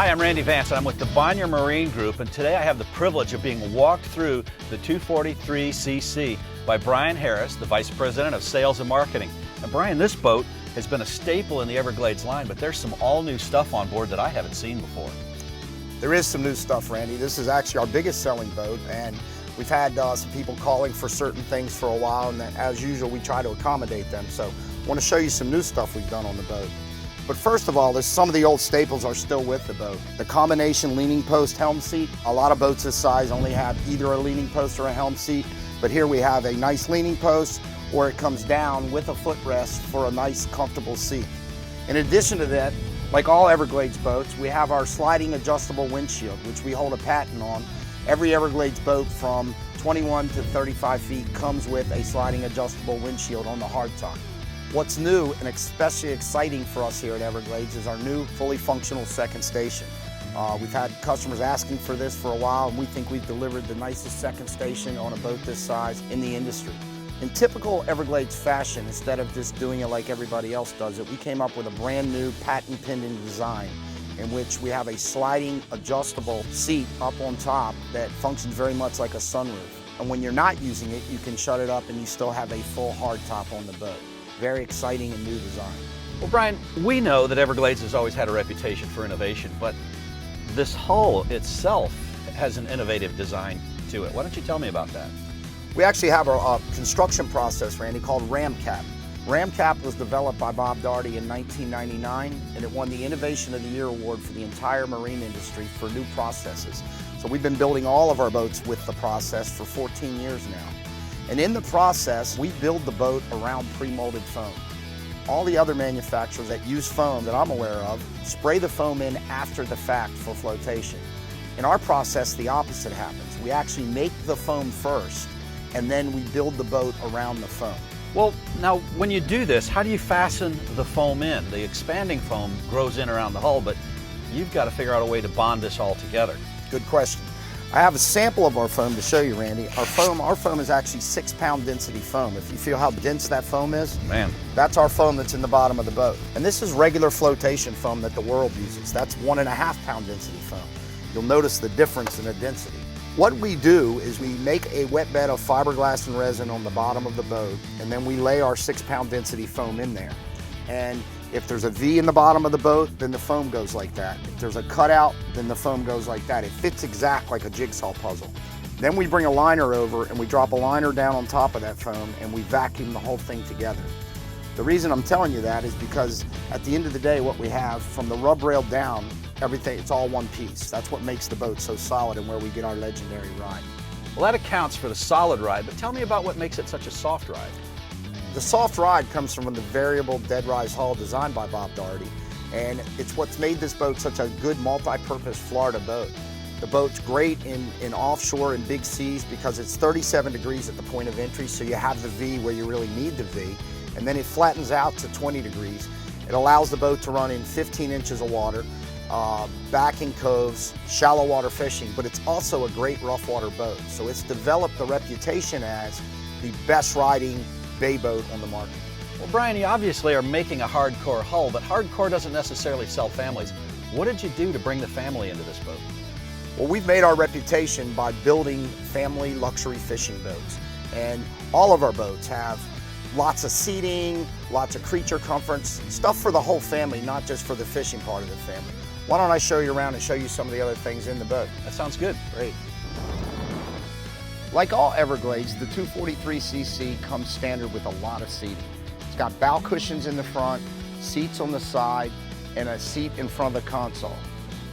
Hi, I'm Randy Vance, and I'm with the Bonnier Marine Group, and today I have the privilege of being walked through the 243cc by Brian Harris, the Vice President of Sales and Marketing. Now, Brian, this boat has been a staple in the Everglades line, but there's some all-new stuff on board that I haven't seen before. There is some new stuff, Randy. This is actually our biggest selling boat, and we've had some people calling for certain things for a while, and as usual, we try to accommodate them. So I want to show you some new stuff we've done on the boat. But first of all, some of the old staples are still with the boat. The combination leaning post helm seat. A lot of boats this size only have either a leaning post or a helm seat, but here we have a nice leaning post, or it comes down with a footrest for a nice, comfortable seat. In addition to that, like all Everglades boats, we have our sliding adjustable windshield, which we hold a patent on. Every Everglades boat from 21 to 35 feet comes with a sliding adjustable windshield on the hardtop. What's new and especially exciting for us here at Everglades is our new fully functional second station. We've had customers asking for this for a while, and we think we've delivered the nicest second station on a boat this size in the industry. In typical Everglades fashion, instead of just doing it like everybody else does it, we came up with a brand new patent pending design in which we have a sliding adjustable seat up on top that functions very much like a sunroof. And when you're not using it, you can shut it up and you still have a full hardtop on the boat. Very exciting and new design. Well, Brian, we know that Everglades has always had a reputation for innovation, but this hull itself has an innovative design to it. Why don't you tell me about that? We actually have a construction process, Randy, called Ramcap. Ramcap was developed by Bob Daugherty in 1999, and it won the Innovation of the Year award for the entire marine industry for new processes. So we've been building all of our boats with the process for 14 years now. And in the process, we build the boat around pre-molded foam. All the other manufacturers that use foam that I'm aware of spray the foam in after the fact for flotation. In our process, the opposite happens. We actually make the foam first, and then we build the boat around the foam. Well, now, when you do this, how do you fasten the foam in? The expanding foam grows in around the hull, but you've got to figure out a way to bond this all together. Good question. I have a sample of our foam to show you, Randy. Our foam is actually 6-pound density foam. If you feel how dense that foam is, man, that's our foam that's in the bottom of the boat. And this is regular flotation foam that the world uses. That's 1.5-pound density foam. You'll notice the difference in the density. What we do is we make a wet bed of fiberglass and resin on the bottom of the boat, and then we lay our 6-pound density foam in there. And if there's a V in the bottom of the boat, then the foam goes like that. If there's a cutout, then the foam goes like that. It fits exact like a jigsaw puzzle. Then we bring a liner over and we drop a liner down on top of that foam and we vacuum the whole thing together. The reason I'm telling you that is because at the end of the day, what we have from the rub rail down, everything, it's all one piece. That's what makes the boat so solid and where we get our legendary ride. Well, that accounts for the solid ride, but tell me about what makes it such a soft ride. The soft ride comes from the variable deadrise hull designed by Bob Daugherty, and it's what's made this boat such a good multi-purpose Florida boat. The boat's great in offshore and big seas because it's 37 degrees at the point of entry, so you have the V where you really need the V, and then it flattens out to 20 degrees. It allows the boat to run in 15 inches of water, back in coves, shallow water fishing, but it's also a great rough water boat. So it's developed a reputation as the best riding bay boat on the market. Well, Brian, you obviously are making a hardcore hull, but hardcore doesn't necessarily sell families. What did you do to bring the family into this boat? Well, we've made our reputation by building family luxury fishing boats. And all of our boats have lots of seating, lots of creature comforts, stuff for the whole family, not just for the fishing part of the family. Why don't I show you around and show you some of the other things in the boat? That sounds good. Great. Like all Everglades, the 243cc comes standard with a lot of seating. It's got bow cushions in the front, seats on the side, and a seat in front of the console.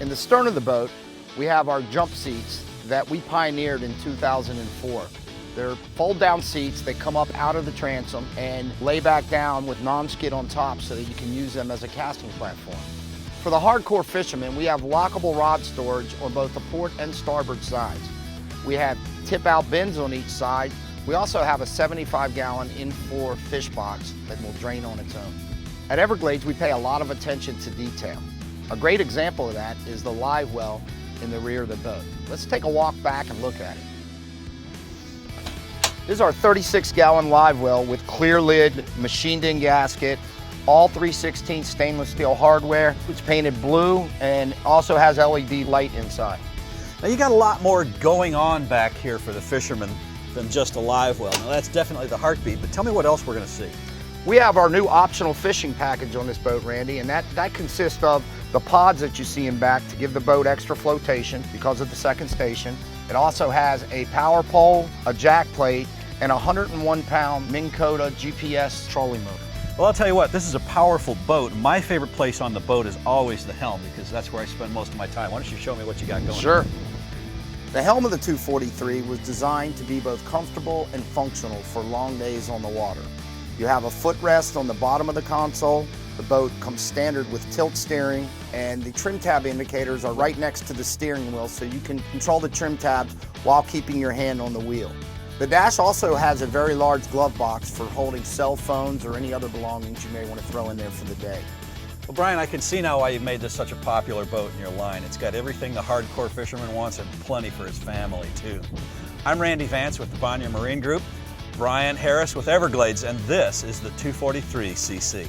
In the stern of the boat, we have our jump seats that we pioneered in 2004. They're fold-down seats that come up out of the transom and lay back down with non-skid on top so that you can use them as a casting platform. For the hardcore fishermen, we have lockable rod storage on both the port and starboard sides. We have tip-out bins on each side. We also have a 75-gallon in-floor fish box that will drain on its own. At Everglades, we pay a lot of attention to detail. A great example of that is the live well in the rear of the boat. Let's take a walk back and look at it. This is our 36-gallon live well with clear lid, machined-in gasket, all 3/16 stainless steel hardware. It's painted blue and also has LED light inside. Now you got a lot more going on back here for the fisherman than just a live well. Now that's definitely the heartbeat, but tell me what else we're going to see. We have our new optional fishing package on this boat, Randy, and that consists of the pods that you see in back to give the boat extra flotation because of the second station. It also has a power pole, a jack plate, and a 101-pound Minn Kota GPS trolling motor. Well, I'll tell you what, this is a powerful boat. My favorite place on the boat is always the helm because that's where I spend most of my time. Why don't you show me what you got going? Sure. The helm of the 243 was designed to be both comfortable and functional for long days on the water. You have a footrest on the bottom of the console. The boat comes standard with tilt steering, and the trim tab indicators are right next to the steering wheel so you can control the trim tabs while keeping your hand on the wheel. The dash also has a very large glove box for holding cell phones or any other belongings you may want to throw in there for the day. Well, Brian, I can see now why you've made this such a popular boat in your line. It's got everything the hardcore fisherman wants and plenty for his family, too. I'm Randy Vance with the Bonnier Marine Group, Brian Harris with Everglades, and this is the 243cc.